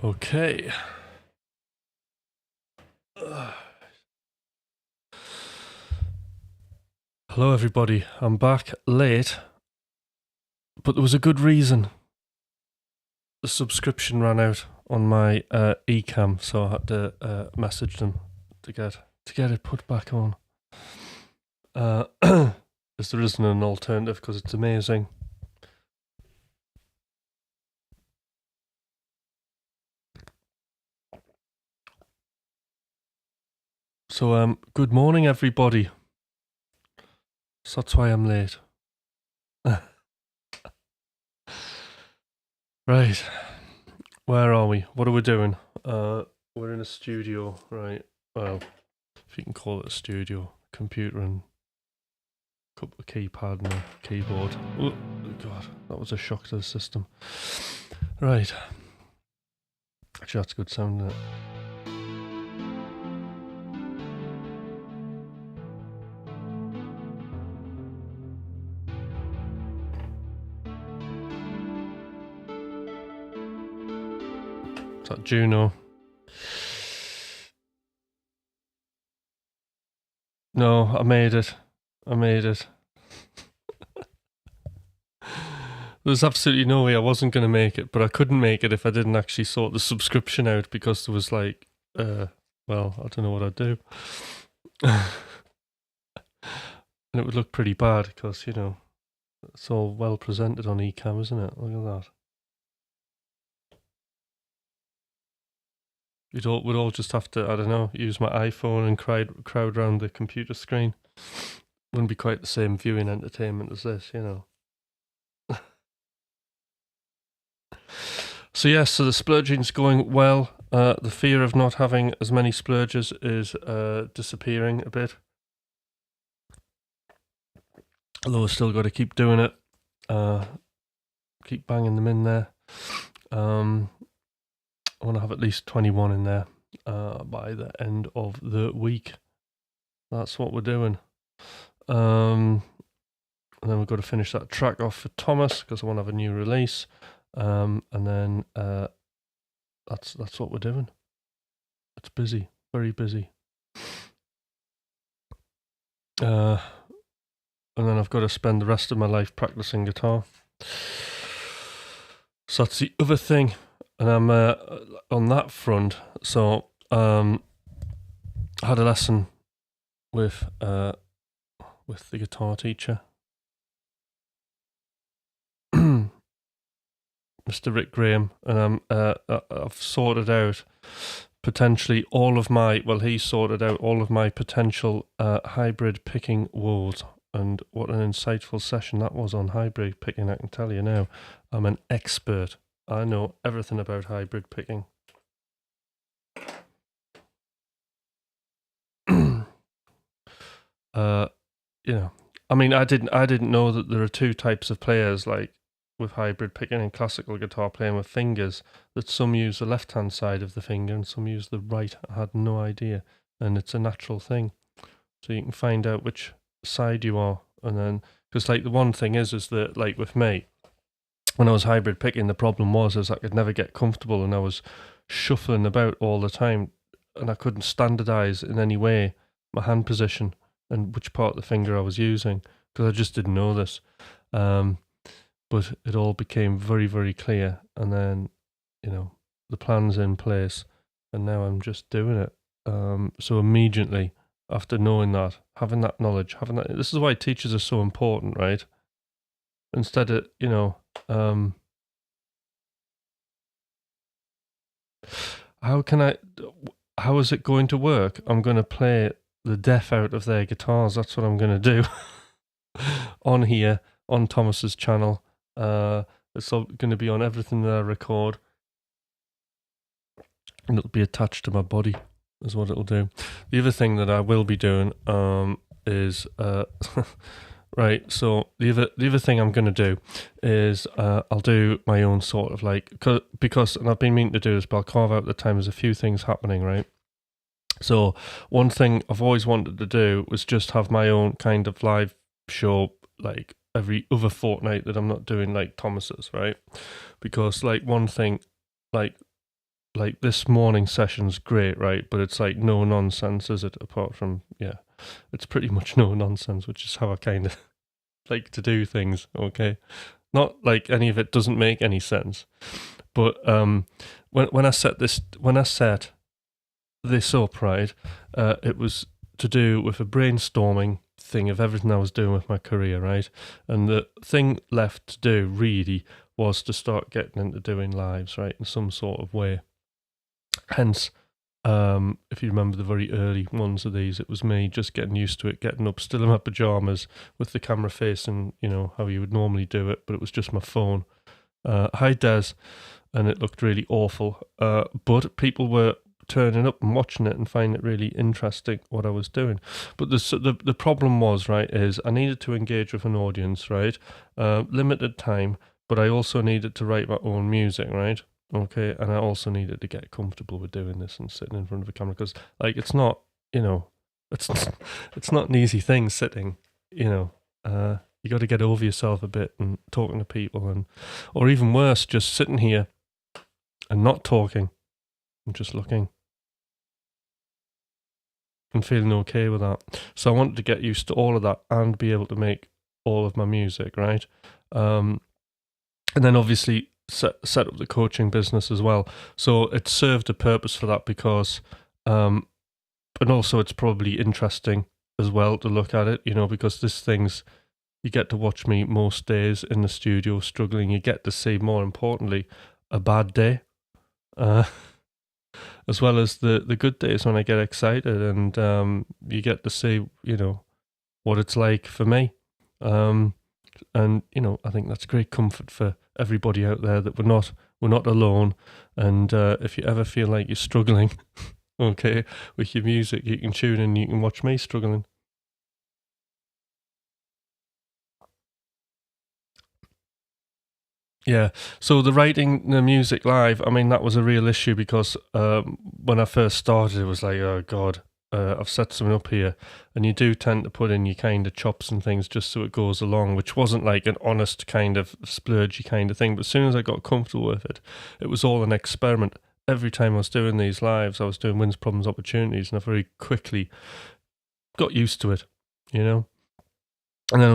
Okay. Hello everybody, I'm back late, but there was a good reason. The subscription ran out on my eCam, so I had to message them to get it put back on. As there isn't an alternative because it's amazing. So good morning everybody. So that's why I'm late. Right. Where are we? What are we doing? We're in a studio, right? Well, if you can call it a studio. Computer and a keypad and a keyboard. Oh god, that was a shock to the system. Right. Actually, that's a good sound, isn't it? Is that Juno? No, I made it. There's absolutely no way I wasn't going to make it, but I couldn't make it if I didn't actually sort the subscription out because there was like, well, I don't know what I'd do. And it would look pretty bad because, you know, it's all well presented on eCam, isn't it? Look at that. We'd all just have to, I don't know, use my iPhone and crowd around the computer screen. Wouldn't be quite the same viewing entertainment as this, you know. So yes, so the splurging's going well. The fear of not having as many splurges is disappearing a bit. Although I've still got to keep doing it. Keep banging them in there. I want to have at least 21 in there by the end of the week. That's what we're doing. And then we've got to finish that track off for Thomas because I want to have a new release. And then that's what we're doing. It's busy, very busy. And then I've got to spend the rest of my life practicing guitar. So that's the other thing. And I'm on that front. So I had a lesson with the guitar teacher, Mr. Rick Graham, and I've sorted out potentially all of my, well, he sorted out all of my potential hybrid picking woes. And what an insightful session that was on hybrid picking, I can tell you now. I'm an expert. I know everything about hybrid picking. You know, I mean, I didn't know that there are two types of players, like with hybrid picking and classical guitar playing with fingers, that some use the left-hand side of the finger and some use the right. I had no idea, and it's a natural thing. So you can find out which side you are, and then, because like the one thing is that like with me, when I was hybrid picking, the problem was I could never get comfortable and I was shuffling about all the time and I couldn't standardize in any way my hand position and which part of the finger I was using because I just didn't know this. But it all became very, very clear, and then, you know, the plan's in place and now I'm just doing it. So immediately after knowing that, having that knowledge, this is why teachers are so important, right? Instead of, you know, how is it going to work? I'm going to play the death out of their guitars. That's what I'm going to do on here, on Thomas's channel. It's all going to be on everything that I record. And it'll be attached to my body, is what it'll do. The other thing that I will be doing is... right, so the other thing I'm going to do is I'll do my own sort of like, because, and I've been meaning to do this, but I'll carve out the time. There's a few things happening, right? So one thing I've always wanted to do was just have my own kind of live show, like every other fortnight that I'm not doing like Thomas's, right? Because like one thing, like like this morning session's great, right? But it's like no nonsense, is it? Apart from, yeah, it's pretty much no nonsense, which is how I kind of like to do things, okay? Not like any of it doesn't make any sense. But when I set this up, right, it was to do with a brainstorming thing of everything I was doing with my career, right? And the thing left to do really was to start getting into doing lives, right, in some sort of way. Hence, if you remember the very early ones of these, it was me just getting used to it, getting up, still in my pajamas with the camera facing, how you would normally do it, but it was just my phone. High des, and it looked really awful. But people were turning up and watching it and finding it really interesting what I was doing. But the problem was, right, is I needed to engage with an audience, right? Limited time, but I also needed to write my own music, right? Okay, and I also needed to get comfortable with doing this and sitting in front of a camera because, like, it's not, it's it's not an easy thing sitting, you got to get over yourself a bit and talking to people, and or even worse, just sitting here and not talking and just looking and feeling okay with that. So I wanted to get used to all of that and be able to make all of my music, right? And then obviously set up the coaching business as well. So it served a purpose for that because, and also it's probably interesting as well to look at it, because this thing's, you get to watch me most days in the studio struggling. You get to see, more importantly, a bad day, as well as the good days when I get excited, and you get to see, what it's like for me. And I think that's great comfort for everybody out there that we're not alone. And if you ever feel like you're struggling, okay, with your music, you can tune in. You can watch me struggling. Yeah, so the writing the music live, I mean, that was a real issue because when I first started, it was like, oh God, I've set something up here. And you do tend to put in your kind of chops and things just so it goes along, which wasn't like an honest kind of splurgy kind of thing. But as soon as I got comfortable with it, it was all an experiment. Every time I was doing these lives, I was doing wins, problems, opportunities, and I very quickly got used to it, you know? And then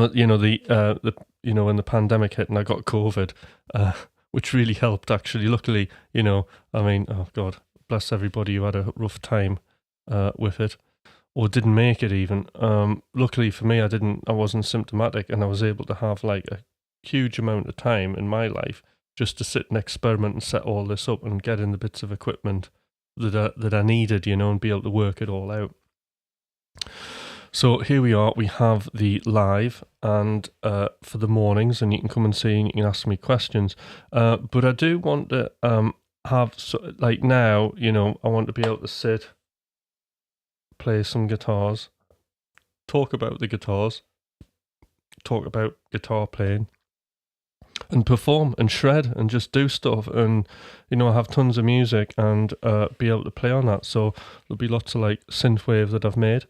when the pandemic hit and I got COVID, which really helped actually. Luckily, I mean, oh God, bless everybody who had a rough time with it or didn't make it even. Luckily for me, I wasn't symptomatic, and I was able to have like a huge amount of time in my life just to sit and experiment and set all this up and get in the bits of equipment that I needed, and be able to work it all out. So here we are, we have the live and for the mornings, and you can come and see and you can ask me questions. But I do want to like now, I want to be able to sit, play some guitars, talk about the guitars, talk about guitar playing, and perform and shred and just do stuff, and have tons of music and be able to play on that. So there'll be lots of like synthwave that I've made.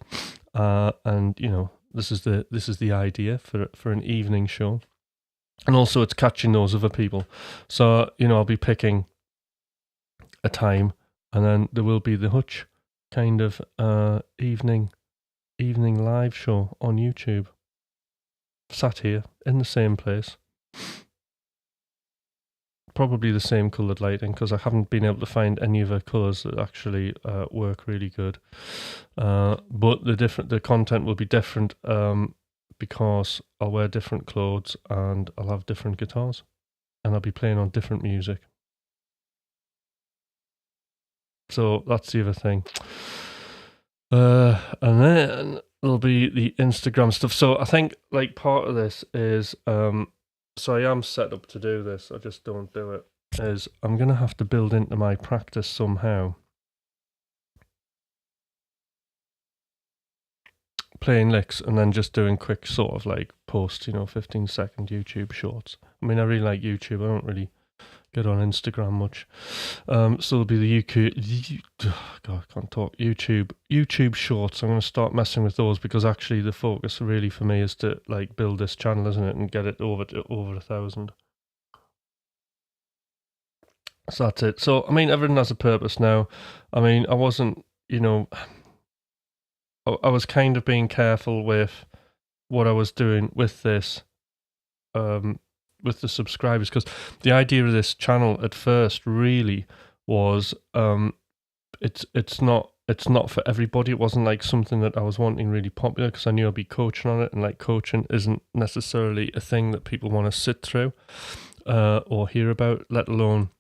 And this is the idea for an evening show, and also it's catching those other people. So I'll be picking a time, and then there will be the Hutch kind of evening live show on YouTube. Sat here in the same place, probably the same coloured lighting because I haven't been able to find any other colours that actually work really good. But the content will be different because I'll wear different clothes and I'll have different guitars and I'll be playing on different music. So that's the other thing. And then there'll be the Instagram stuff. So I think like part of this is so I am set up to do this, I just don't do it, is I'm going to have to build into my practice somehow playing licks and then just doing quick sort of like post, 15-second YouTube shorts. I mean, I really like YouTube. I don't really get on Instagram much. So there'll be the God, I can't talk. YouTube shorts. I'm going to start messing with those because actually the focus really for me is to like build this channel, isn't it, and get it over 1,000. So that's it. So I mean, everything has a purpose now. I mean, I wasn't, I was kind of being careful with what I was doing with this, um, with the subscribers, because the idea of this channel at first really was, it's not for everybody. It wasn't like something that I was wanting really popular, because I knew I'd be coaching on it, and like coaching isn't necessarily a thing that people want to sit through or hear about, let alone,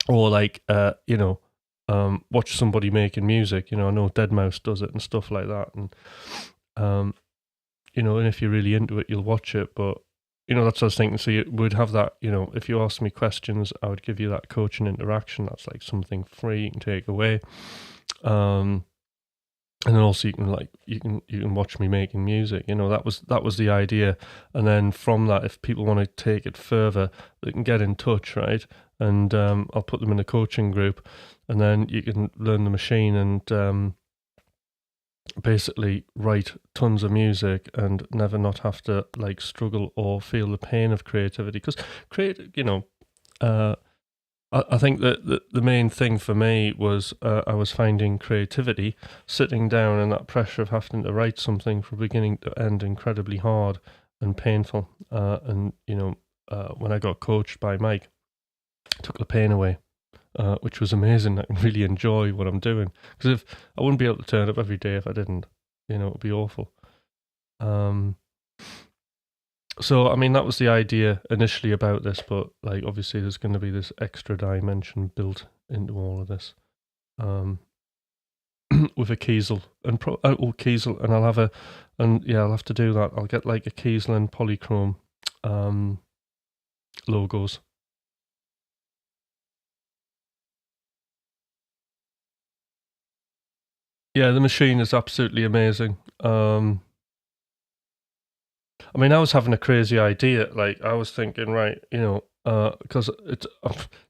or like watch somebody making music. I know Deadmau5 does it and stuff like that, and um, and if you're really into it, you'll watch it. But that's what I was thinking. So you would have that. If you ask me questions, I would give you that coaching interaction. That's like something free you can take away. And then also you can watch me making music. That was the idea. And then from that, if people want to take it further, they can get in touch, right? And I'll put them in a coaching group, and then you can learn the machine and basically write tons of music and never not have to like struggle or feel the pain of creativity. Because I think that the main thing for me was I was finding creativity sitting down, and that pressure of having to write something from beginning to end incredibly hard and painful. And when I got coached by Mike, it took the pain away, which was amazing. I can really enjoy what I'm doing, because if I wouldn't be able to turn up every day if I didn't, it would be awful. So, I mean, that was the idea initially about this, but like obviously there's going to be this extra dimension built into all of this, with a Kiesel and Kiesel, and I'll have to do that. I'll get like a Kiesel and polychrome logos. Yeah, the machine is absolutely amazing. I mean, I was having a crazy idea. Like, I was thinking, right, because it's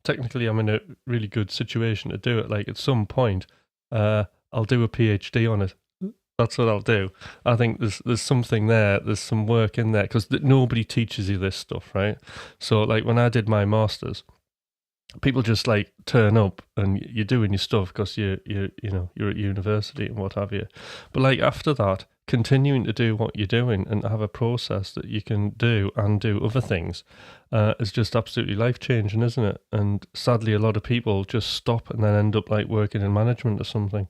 technically I'm in a really good situation to do it. Like, at some point, I'll do a PhD on it. That's what I'll do. I think there's something there. There's some work in there, because nobody teaches you this stuff, right? So, like, when I did my masters, people just like turn up and you're doing your stuff because you're at university and what have you. But like after that, continuing to do what you're doing and have a process that you can do and do other things is just absolutely life changing, isn't it? And sadly, a lot of people just stop and then end up like working in management or something.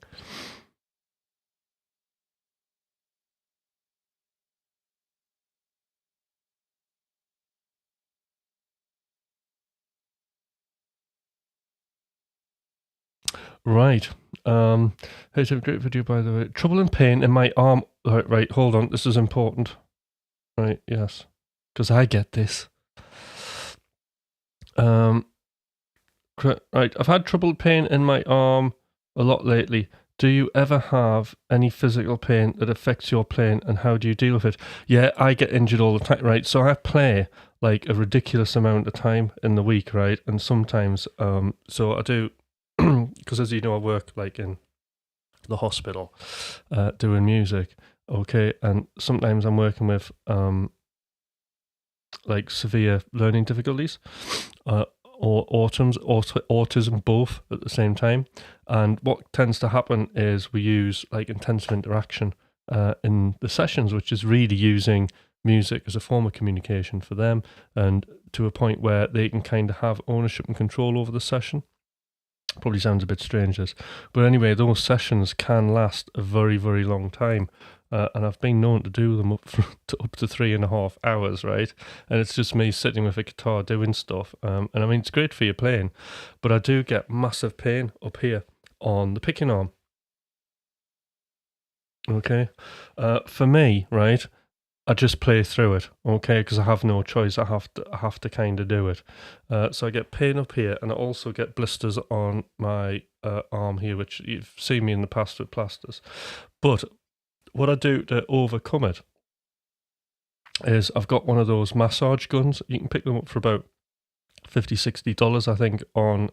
Right. Hey, it's a great video, by the way. Trouble and pain in my arm. Right, hold on. This is important. Right, yes. Because I get this. Right, I've had trouble pain in my arm a lot lately. Do you ever have any physical pain that affects your playing, and how do you deal with it? Yeah, I get injured all the time, right? So I play like a ridiculous amount of time in the week, right? And sometimes, so I do, because as you know, I work like in the hospital doing music, okay? And sometimes I'm working with like severe learning difficulties. Or autism, both at the same time. And what tends to happen is we use like intensive interaction in the sessions, which is really using music as a form of communication for them, and to a point where they can kind of have ownership and control over the session. Probably sounds a bit strange, this, but anyway, those sessions can last a very, very long time. And I've been known to do them up to 3.5 hours, right? And it's just me sitting with a guitar doing stuff. And I mean, it's great for your playing, but I do get massive pain up here on the picking arm. Okay. For me, right, I just play through it, okay, because I have no choice. I have to kind of do it. So I get pain up here, and I also get blisters on my arm here, which you've seen me in the past with plasters. But what I do to overcome it is I've got one of those massage guns. You can pick them up for about $50-$60, I think, on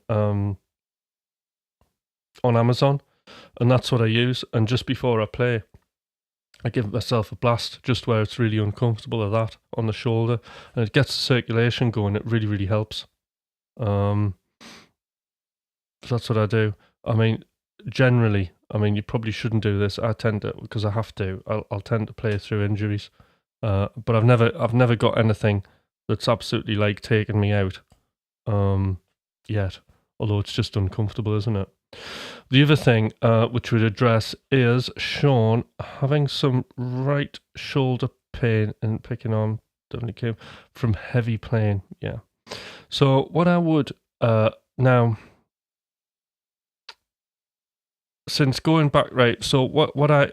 Amazon, and that's what I use. And just before I play, I give myself a blast just where it's really uncomfortable, or that on the shoulder, and it gets the circulation going. It really, really helps. So that's what I do. I mean, generally, I mean, you probably shouldn't do this. I tend to, because I have to. I'll tend to play through injuries. But I've never got anything that's absolutely like taken me out. Yet. Although it's just uncomfortable, isn't it? The other thing which we'd address is Sean having some right shoulder pain and picking on definitely came from heavy playing. Yeah. So what I would now, since going back, right, so what I,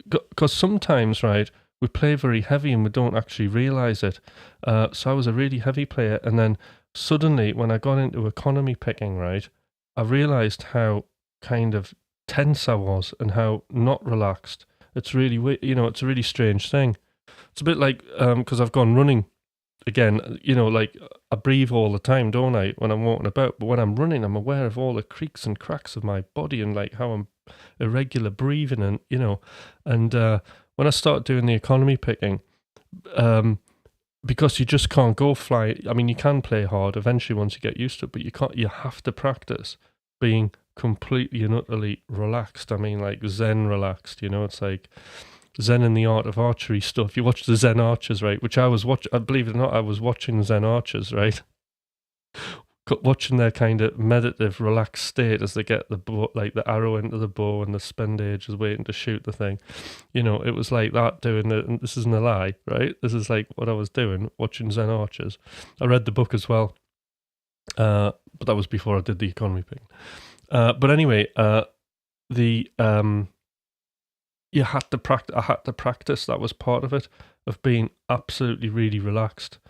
because sometimes, right, we play very heavy and we don't actually realize it. So I was a really heavy player, and then suddenly when I got into economy picking, right, I realized how kind of tense I was and how not relaxed. It's really, it's a really strange thing. It's a bit like, because I've gone running again, like I breathe all the time, don't I, when I'm walking about? But when I'm running, I'm aware of all the creaks and cracks of my body and like how I'm irregular breathing and when I start doing the economy picking, because you just can't go fly. I mean, you can play hard eventually once you get used to it, but you have to practice being completely and utterly relaxed. I mean, like Zen relaxed, it's like Zen and the Art of Archery stuff. You watch the Zen Archers, right? Which I was I believe it or not, I was watching the Zen Archers, right? Watching their kind of meditative, relaxed state as they get the bow, like the arrow into the bow, and the spendage is waiting to shoot the thing. It was like that doing it. And this isn't a lie, right? This is like what I was doing, watching Zen Archers. I read the book as well, but that was before I did the economy pick. But anyway, the you had to practice. I had to practice. That was part of it, of being absolutely really relaxed.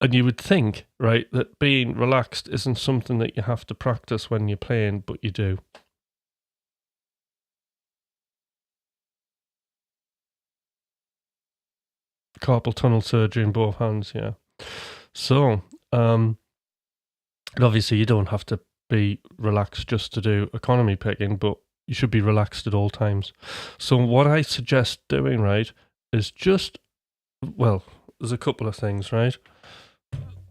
And you would think, right, that being relaxed isn't something that you have to practice when you're playing, but you do. Carpal tunnel surgery in both hands, yeah. So, obviously you don't have to be relaxed just to do economy picking, but you should be relaxed at all times. So what I suggest doing, right, is well, there's a couple of things, right?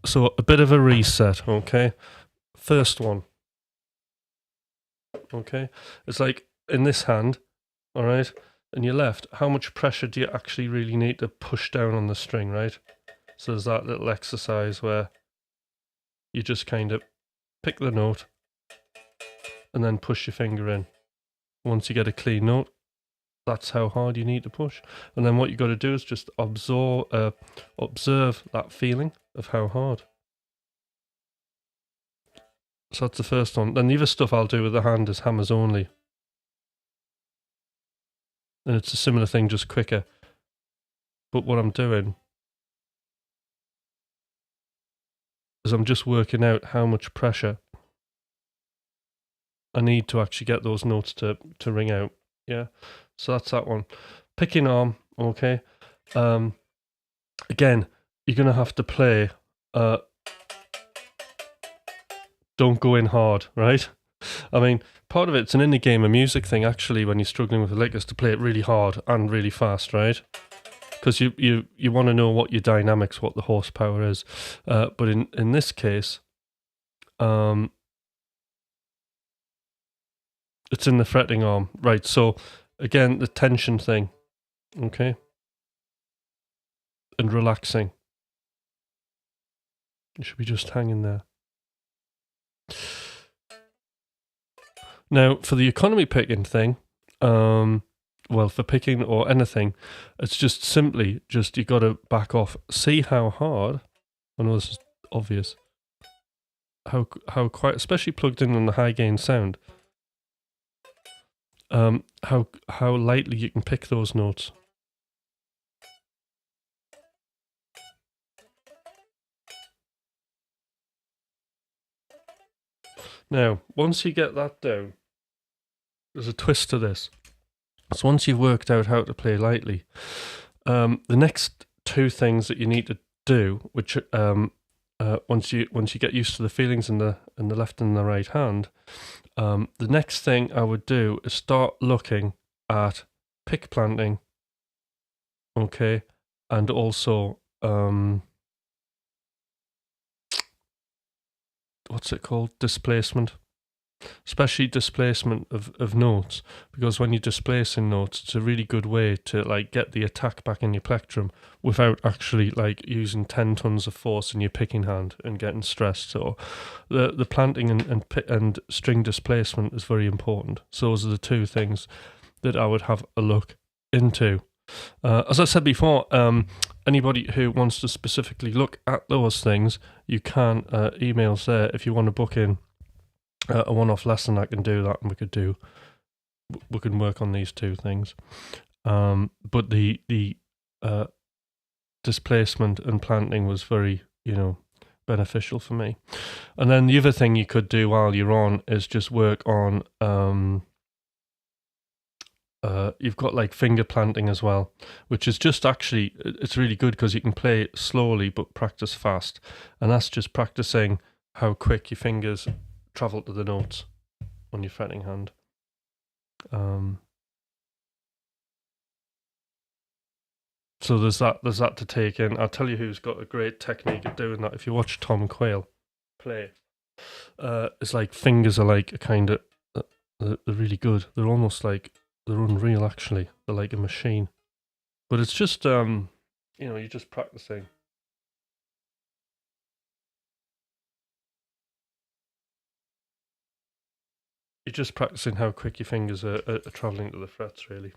So a bit of a reset, okay? First one, okay? It's like in this hand, all right, and your left, how much pressure do you actually really need to push down on the string, right? So there's that little exercise where you just kind of pick the note and then push your finger in. Once you get a clean note, that's how hard you need to push. And then what you got to do is just observe that feeling of how hard. So that's the first one. Then the other stuff I'll do with the hand is hammers only. And it's a similar thing, just quicker. But what I'm doing is I'm just working out how much pressure I need to actually get those notes to ring out. Yeah. So that's that one. Picking arm, okay. Again, you're gonna have to play don't go in hard, right? I mean, part of it's an indie game, a music thing actually, when you're struggling with the lick, is to play it really hard and really fast, right? Because you want to know what your dynamics, what the horsepower is. But in this case, it's in the fretting arm, right? So again, the tension thing, okay, and relaxing. You should be just hanging there. Now, for the economy picking thing, well, for picking or anything, it's just simply you got to back off. See how hard. I know this is obvious. How quite, especially plugged in on the high gain sound. How lightly you can pick those notes. Now, once you get that down, there's a twist to this. So once you've worked out how to play lightly, the next two things that you need to do, which once you get used to the feelings in the left and the right hand, the next thing I would do is start looking at pick planting, okay, and also what's it called? Displacement. Especially displacement of notes, because when you're displacing notes, it's a really good way to like get the attack back in your plectrum without actually like using 10 tons of force in your picking hand and getting stressed. So the planting and string displacement is very important. So those are the two things that I would have a look into. As I said before, anybody who wants to specifically look at those things, you can email us there if you want to book in a one-off lesson. I can do that, and we can work on these two things. But the displacement and planting was very, beneficial for me. And then the other thing you could do while you're on is just work on. You've got like finger planting as well, which is just actually, it's really good because you can play slowly but practice fast, and that's just practicing how quick your fingers travel to the notes on your fretting hand. So there's that to take in. I'll tell you who's got a great technique at doing that. If you watch Tom Quayle play, it's like fingers are like a kind of they're really good. They're almost like they're unreal. Actually, they're like a machine. But it's just you're just practicing. You're just practicing how quick your fingers are traveling to the frets, really.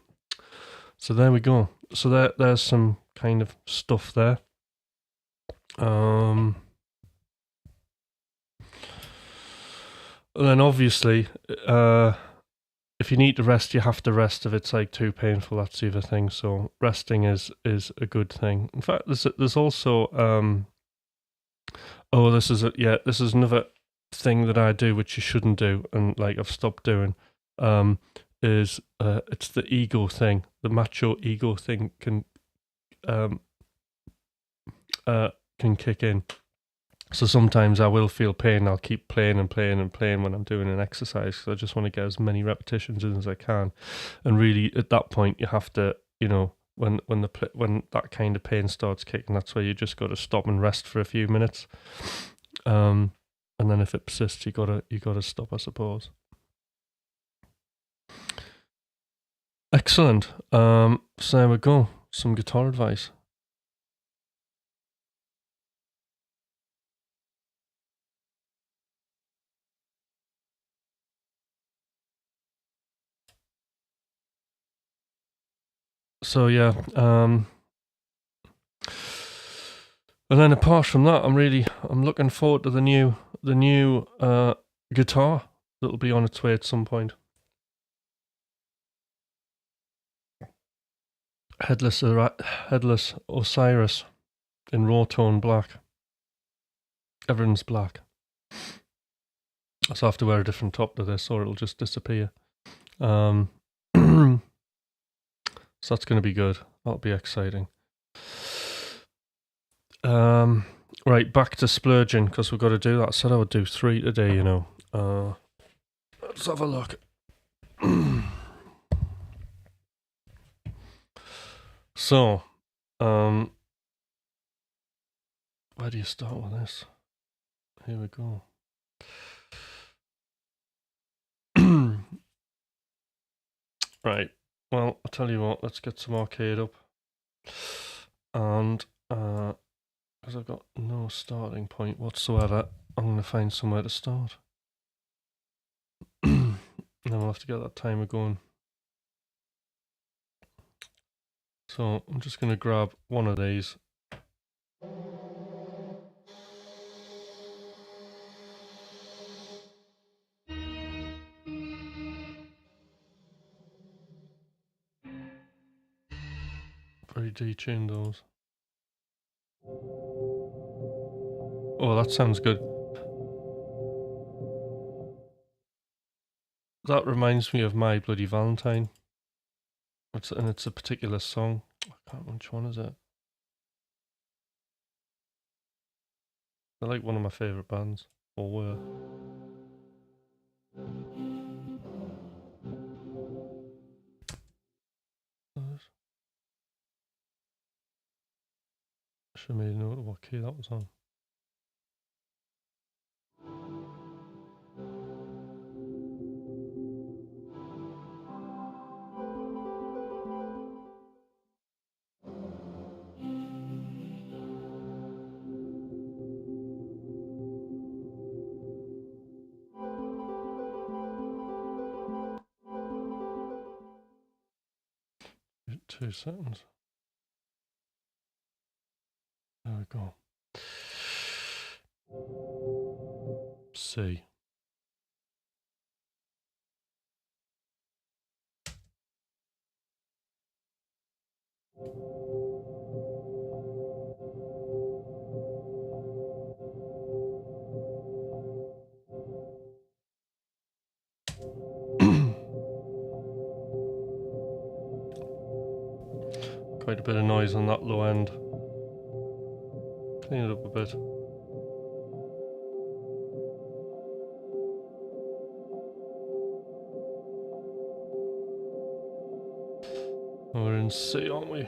So there we go. So there's some kind of stuff there. And then obviously, if you need to rest, you have to rest. If it's like too painful, that's the other thing. So resting is a good thing. In fact, there's also this is another thing that I do which you shouldn't do, and like I've stopped doing. Is it's the ego thing, the macho ego thing can kick in. So sometimes I will feel pain. I'll keep playing and playing and playing when I'm doing an exercise because I just want to get as many repetitions in as I can. And really, at that point, you have to, when that kind of pain starts kicking, that's where you just got to stop and rest for a few minutes. And then if it persists, you gotta stop, I suppose. Excellent. So there we go. Some guitar advice. So yeah, and then apart from that, I'm looking forward to the new guitar that'll be on its way at some point. Headless Osiris in raw tone black. Everyone's black. So I have to wear a different top to this, or it'll just disappear. So that's going to be good. That'll be exciting. Right, back to splurging, because we've got to do that. I said I would do 3 today, Let's have a look. So, where do you start with this? Here we go. Right, well, I'll tell you what, let's get some arcade up. And, because I've got no starting point whatsoever, I'm going to find somewhere to start. And then we'll have to get that timer going. So I'm just going to grab one of these. Very detuned those. Oh, that sounds good. That reminds me of My Bloody Valentine. It's a particular song. I can't remember which one is it. They're like one of my favourite bands, or were. I should have made a note of what key that was on. 2 seconds. There we go. C. Quite a bit of noise on that low end. Clean it up a bit. We're in C, aren't we?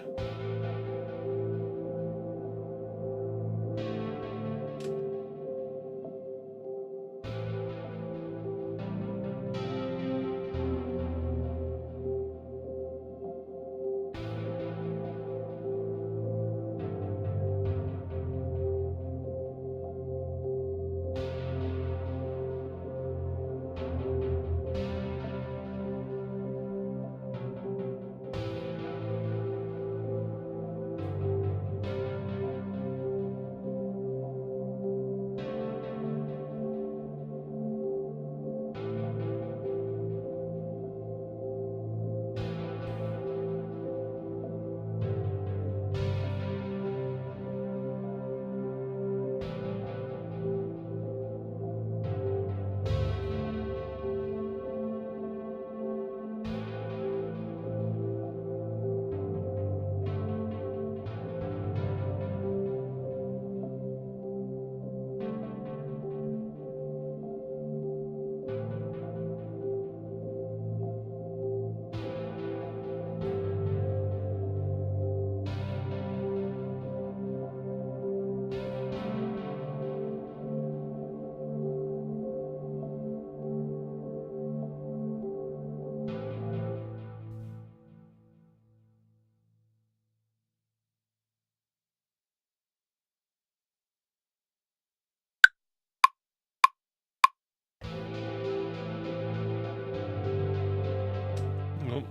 Nope.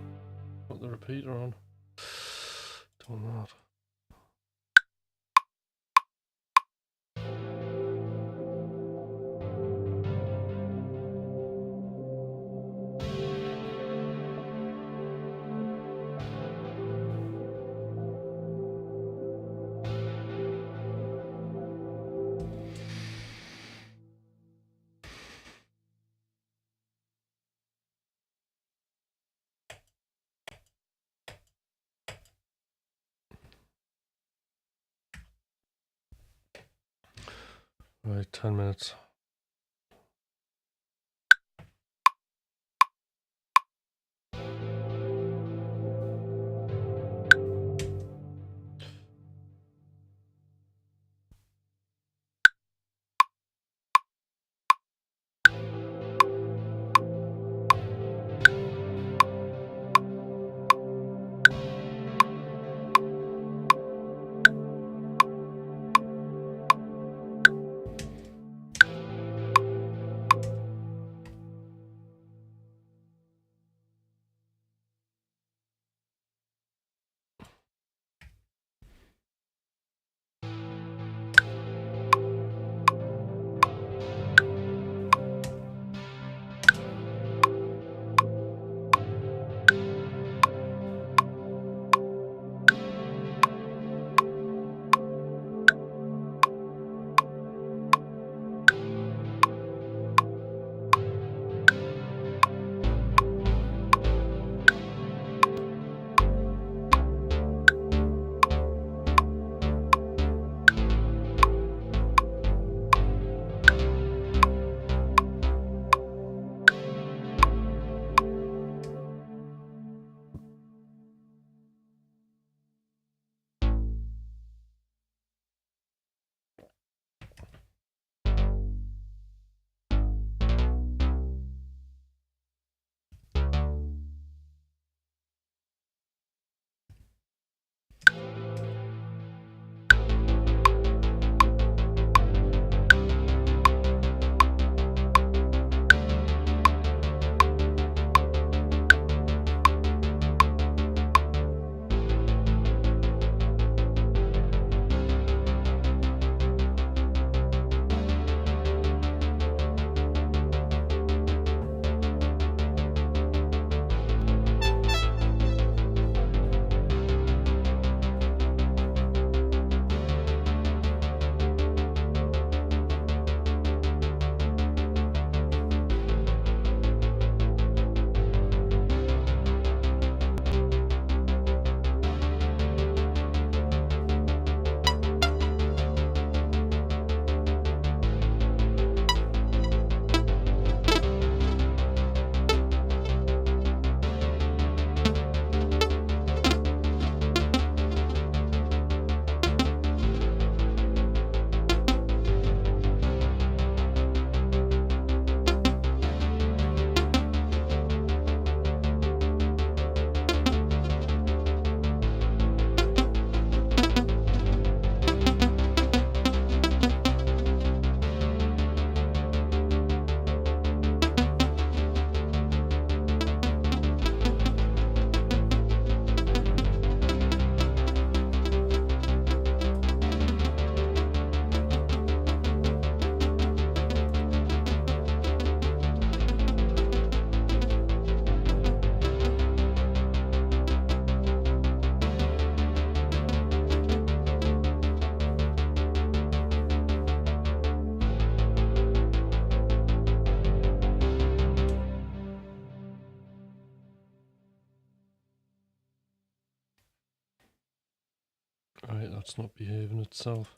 Put the repeater on. Done that. Right, 10 minutes. Right, that's not behaving itself.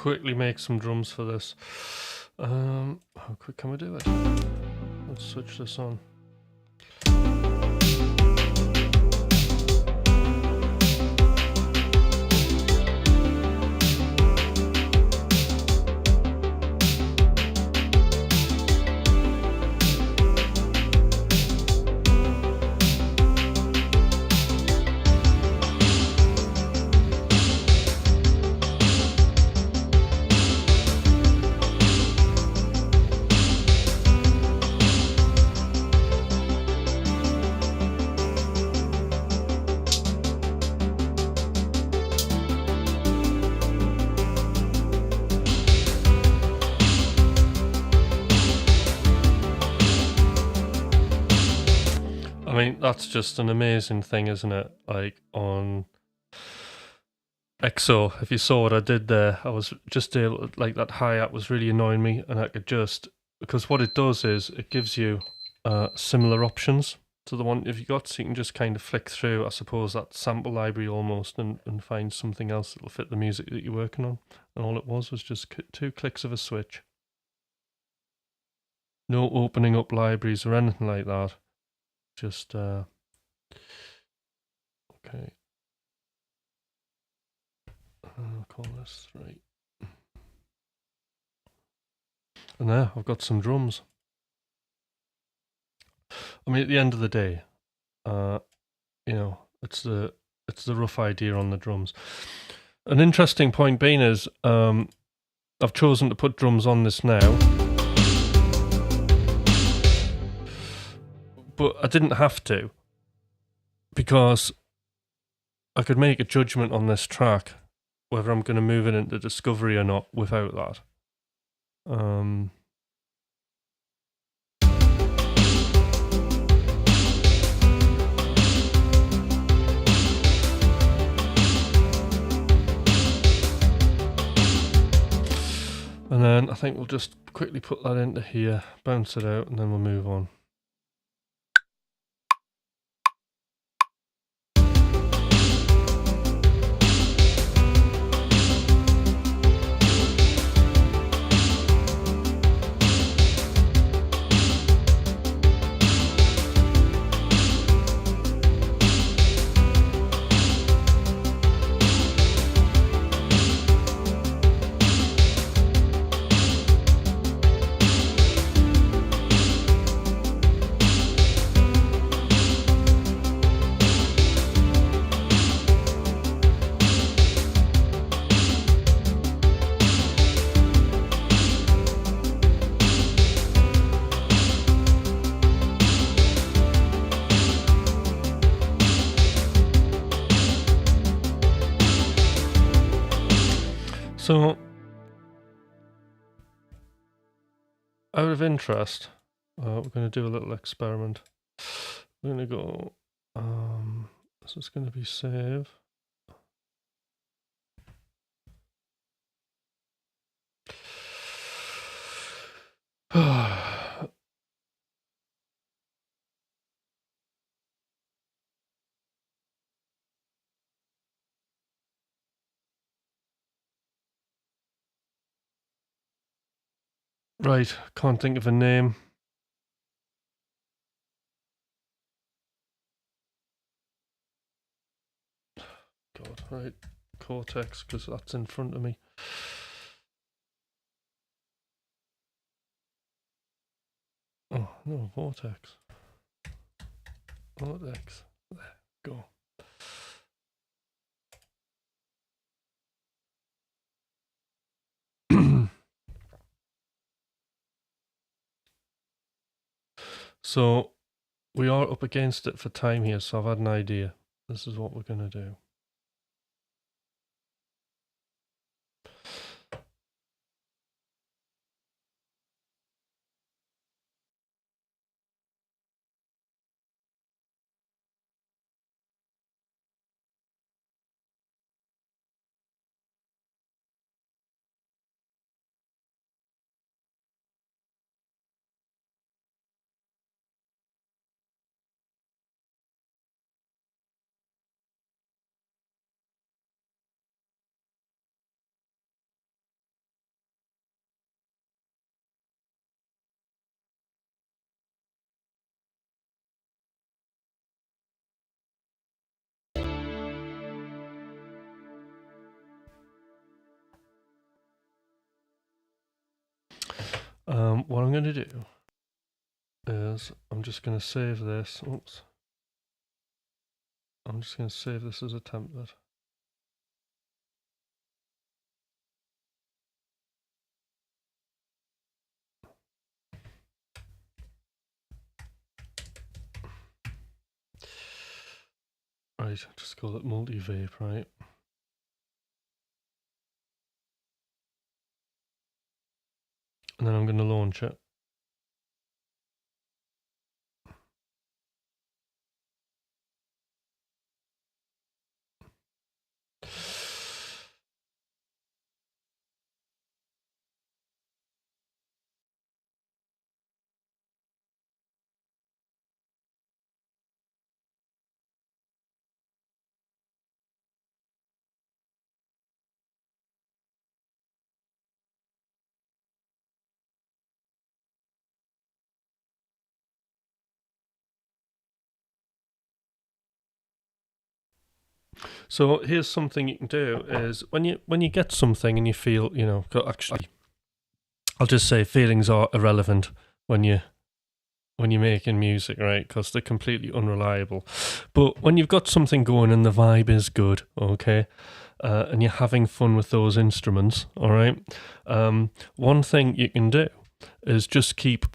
quickly make some drums for this. How quick can we do it? Let's switch this on. I mean, that's just an amazing thing, isn't it? Like on EXO, if you saw what I did there, I was just able, like that hi-hat was really annoying me, and I could just, because what it does is it gives you similar options to the one if you got, so you can just kind of flick through, I suppose, that sample library almost and find something else that'll fit the music that you're working on. And all it was just 2 clicks of a switch. No opening up libraries or anything like that. Just, okay. I'll call this 3. And there, I've got some drums. I mean, at the end of the day, you know, it's the rough idea on the drums. An interesting point being is, I've chosen to put drums on this now, but I didn't have to, because I could make a judgment on this track whether I'm going to move it into Discovery or not without that. And then I think we'll just quickly put that into here, bounce it out, and then we'll move on. So, out of interest, we're going to do a little experiment. We're going to go, this is going to be save. Right, can't think of a name. God, right, Cortex, because that's in front of me. Oh, no, Vortex. Vortex. There, go. So, we are up against it for time here, so I've had an idea. This is what we're going to do. What I'm going to do is I'm just going to save this. Oops. I'm just going to save this as a template. Right, just call it multi-vape, right? And then I'm going to launch it. So here's something you can do: is when you get something and you feel, you know, actually, I'll just say feelings are irrelevant when you're making music, right? Because they're completely unreliable. But when you've got something going and the vibe is good, okay, and you're having fun with those instruments, all right. One thing you can do is just keep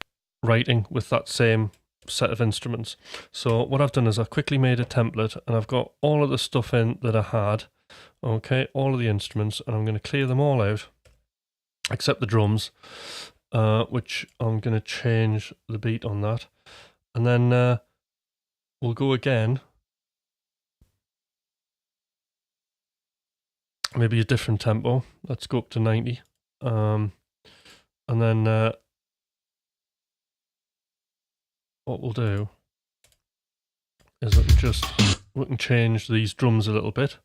writing with that same set of instruments. So what I've done is I've quickly made a template and I've got all of the stuff in that I had, okay, all of the instruments, and I'm going to clear them all out except the drums, which I'm going to change the beat on that, and then we'll go again, maybe a different tempo. Let's go up to 90, and then what we'll do is we can change these drums a little bit.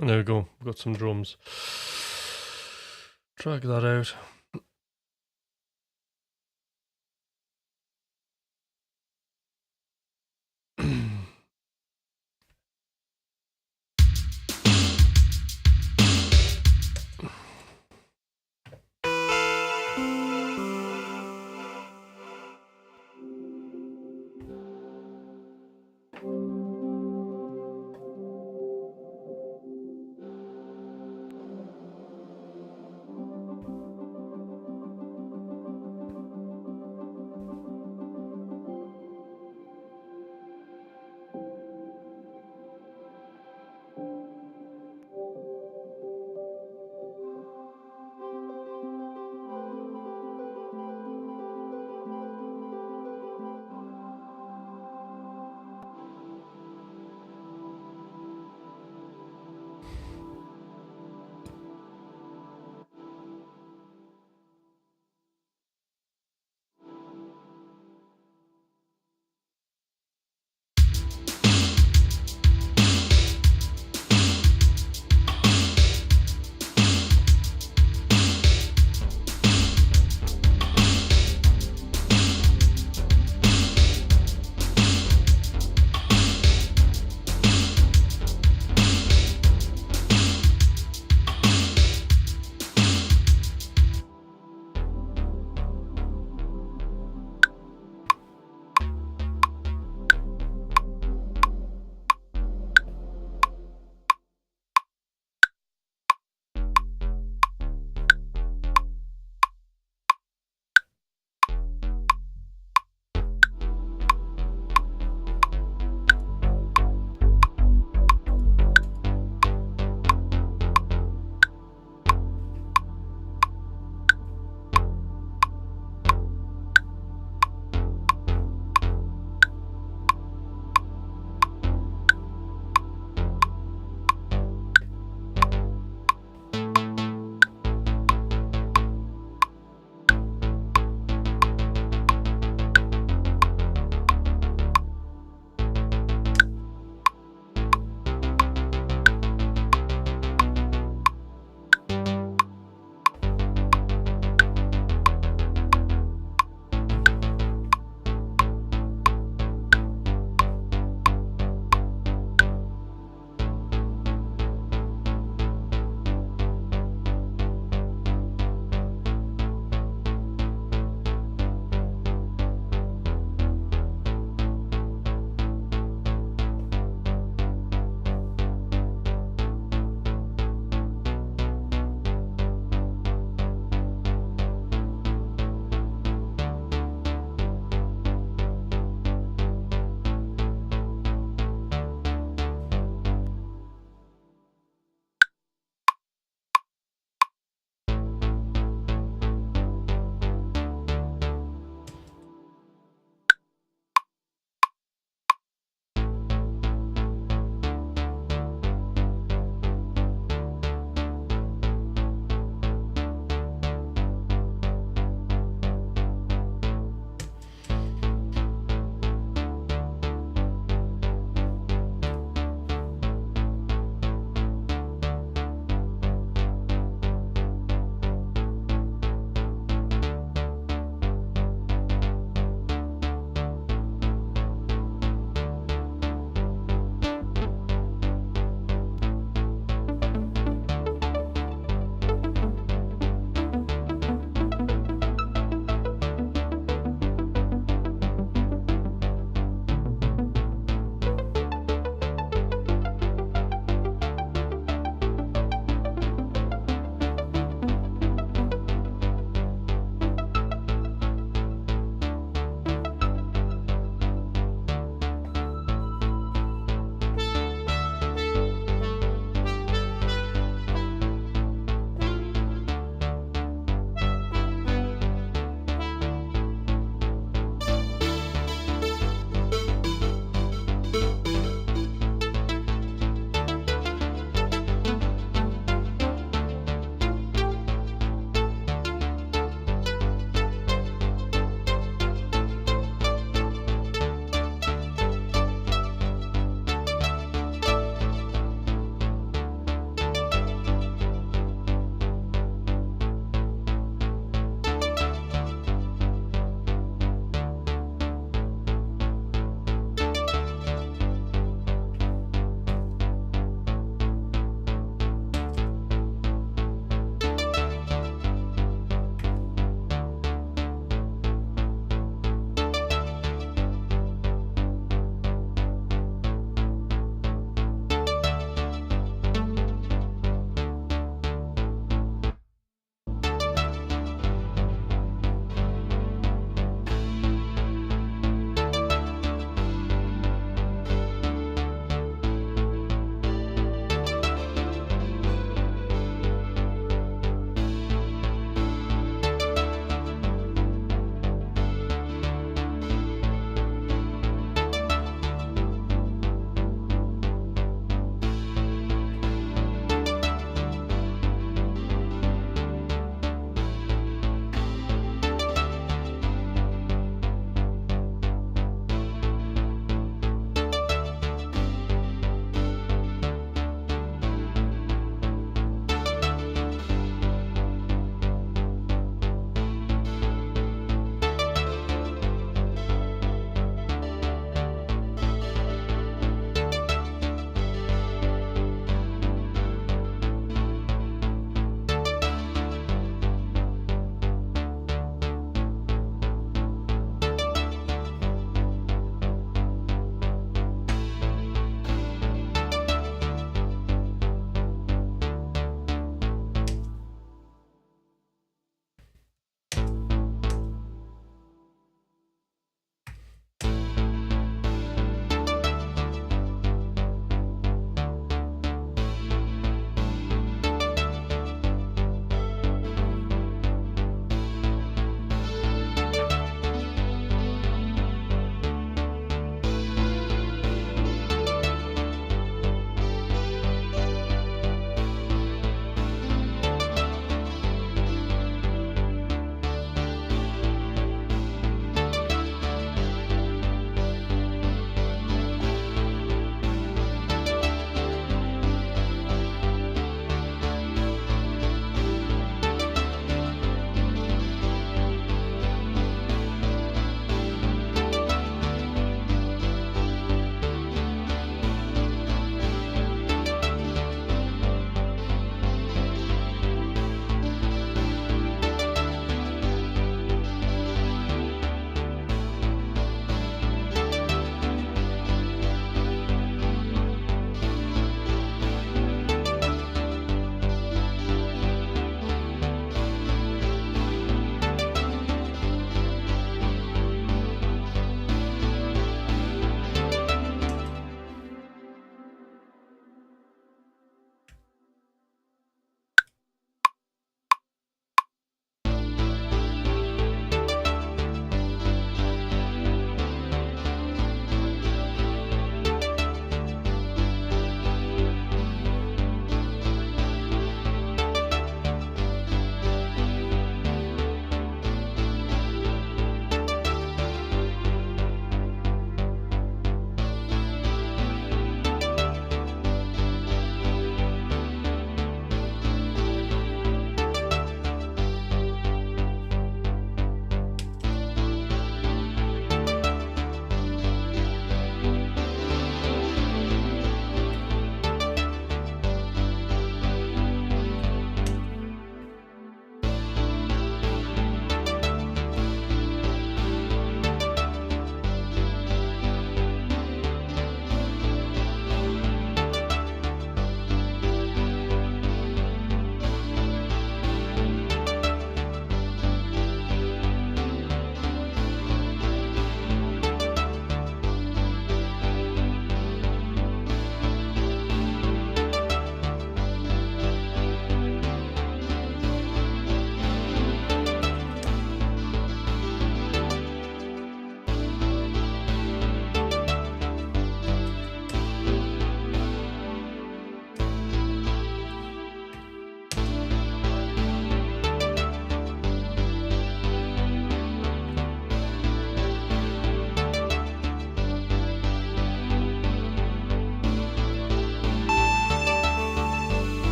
And there we go, we've got some drums. Drag that out.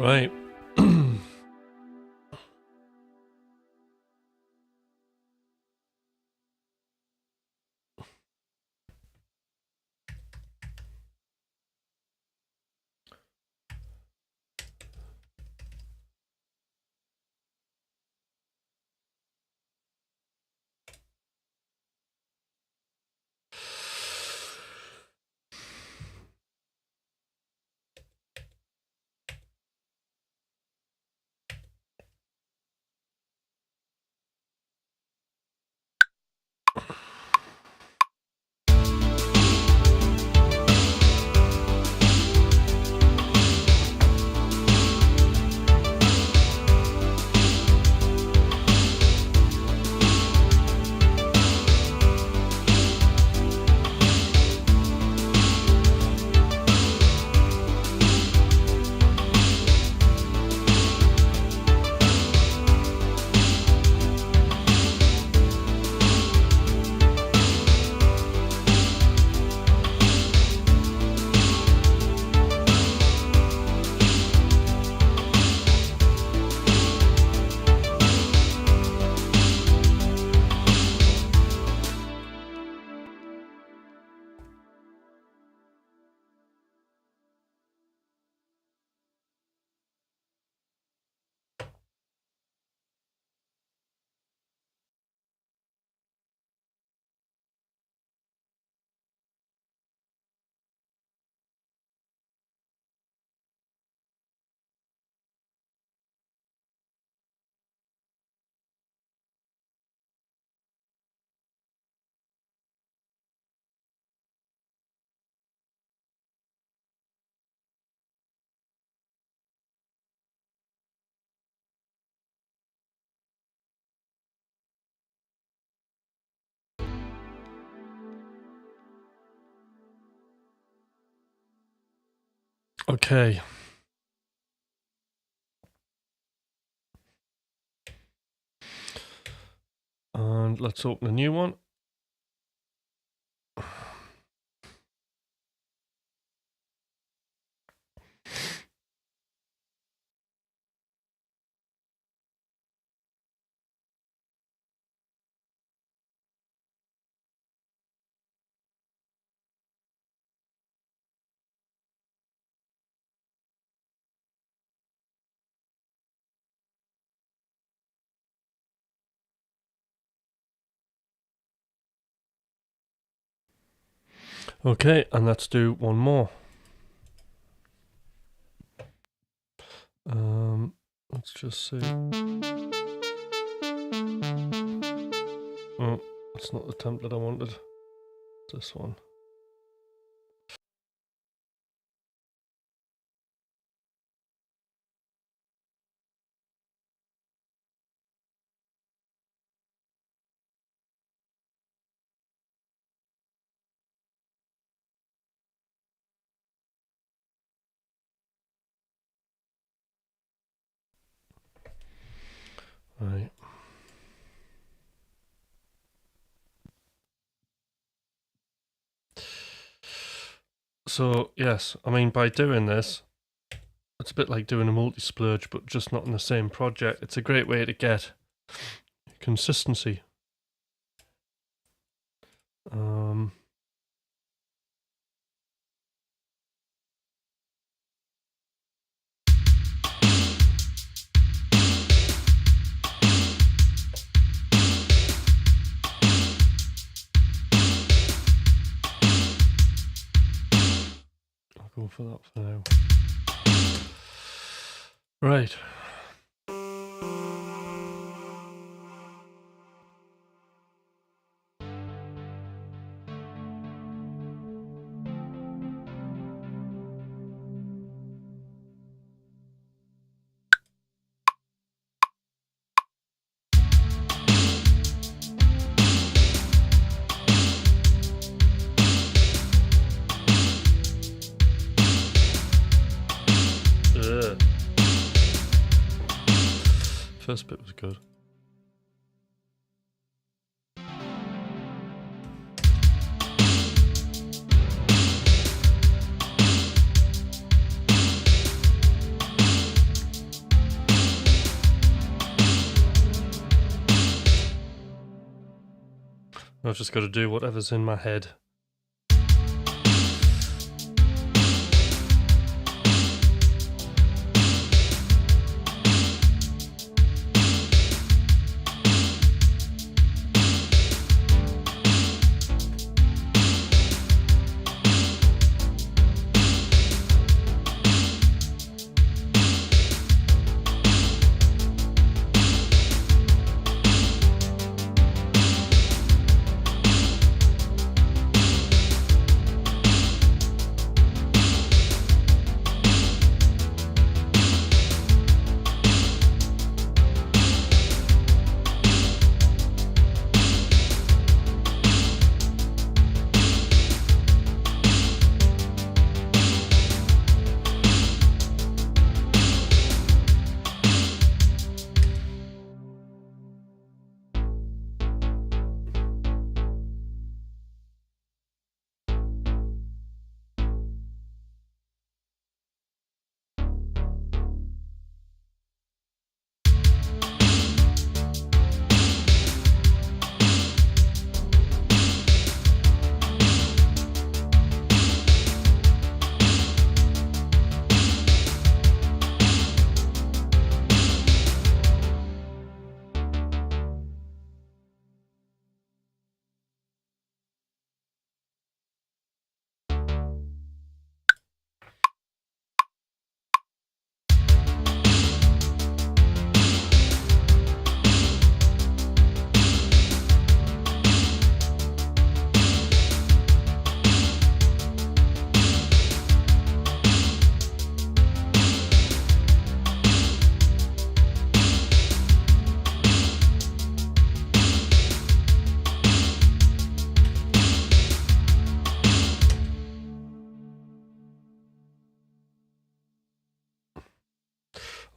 Right. Okay. And let's open a new one. Okay, and let's do one more. Let's just see. Oh, it's not the template I wanted. It's this one. Right. So, yes, I mean, by doing this, it's a bit like doing a multi-splurge, but just not in the same project. It's a great way to get consistency. I'll go for that for now. Right. First bit was good. I've just got to do whatever's in my head.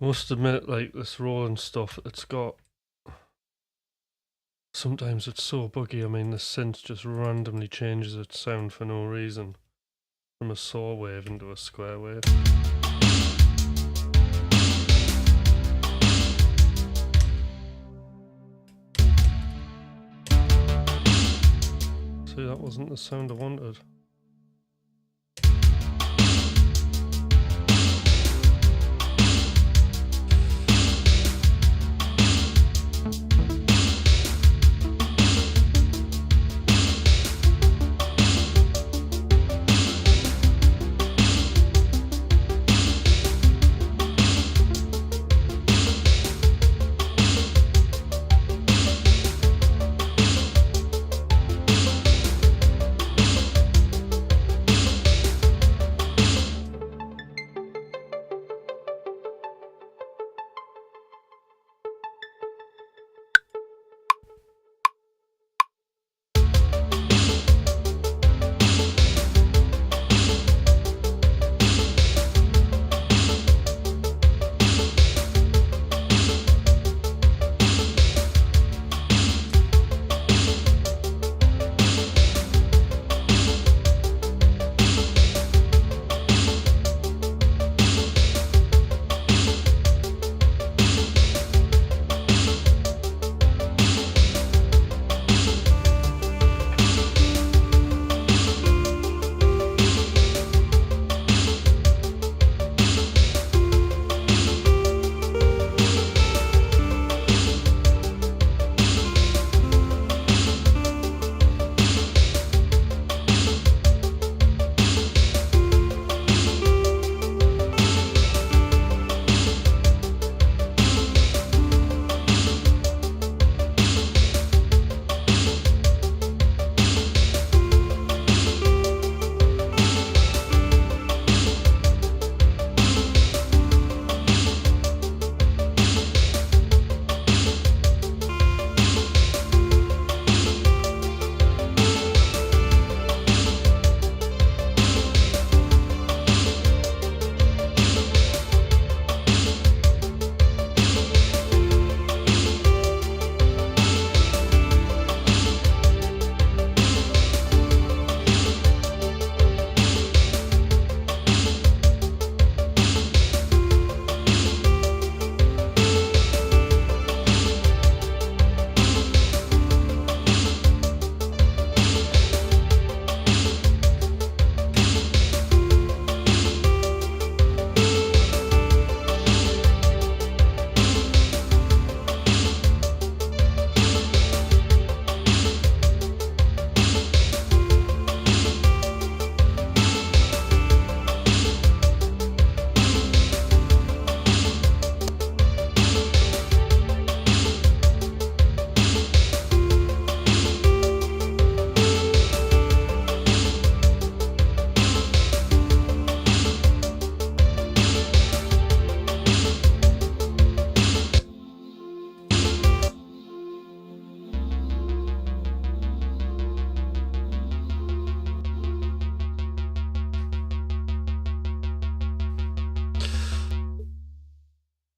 I must admit, like, this rolling stuff, it's got... Sometimes it's so buggy. I mean, the synth just randomly changes its sound for no reason. From a saw wave into a square wave. See, that wasn't the sound I wanted.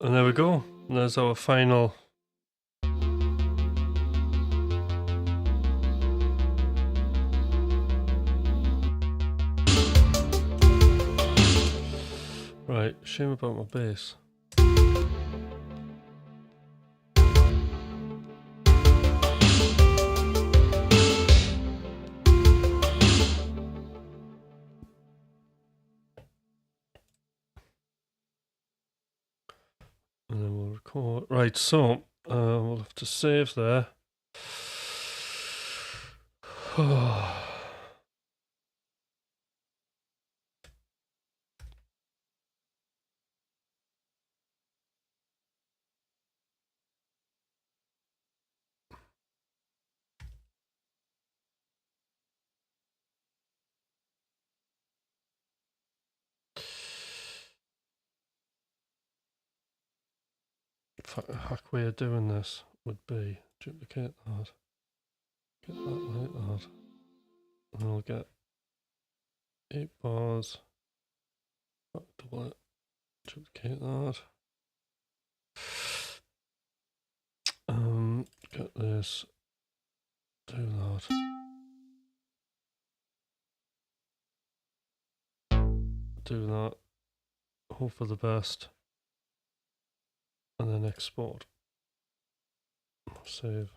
And there we go. And there's our final. Right, shame about my bass. And then we'll record. Right, so we'll have to save there. A hack way of doing this would be duplicate that, get that like that, and I'll get 8 bars, double it, duplicate that, get this, do that, do that, hope for the best, and then export, save.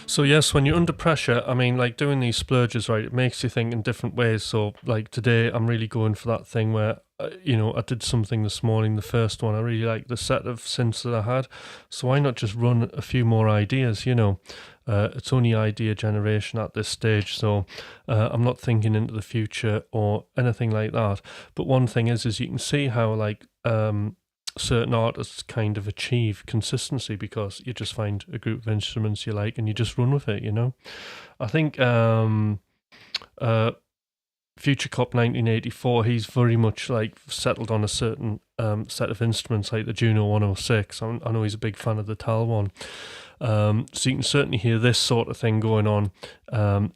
So yes, when you're under pressure, I mean, like doing these splurges, right, it makes you think in different ways. So like today, I'm really going for that thing where, you know, I did something this morning, the first one, I really like the set of synths that I had. So why not just run a few more ideas, you know? It's only idea generation at this stage, so I'm not thinking into the future or anything like that. But one thing is you can see how like certain artists kind of achieve consistency because you just find a group of instruments you like and you just run with it, you know. I think Future Cop 1984, he's very much like settled on a certain set of instruments like the Juno 106. I know he's a big fan of the Tal one. So you can certainly hear this sort of thing going on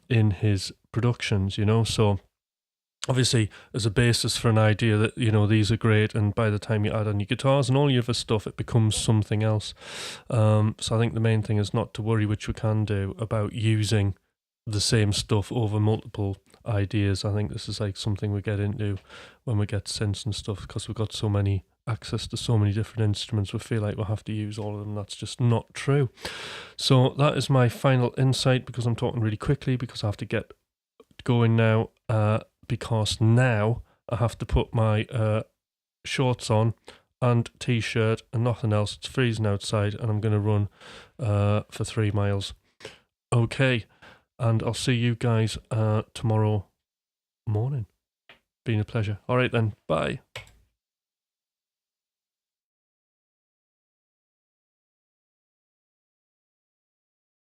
in his productions, you know. So obviously, as a basis for an idea that, you know, these are great, and by the time you add on your guitars and all your other stuff, it becomes something else. So I think the main thing is not to worry, which we can do, about using the same stuff over multiple ideas. I think this is like something we get into when we get synths and stuff, because we've got so many access to so many different instruments, we feel like we'll have to use all of them. That's just not true. So that is my final insight, because I'm talking really quickly because I have to get going now, because now I have to put my shorts on and t-shirt and nothing else. It's freezing outside and I'm going to run for 3 miles. Okay, and I'll see you guys tomorrow morning. Been a pleasure. All right then, bye.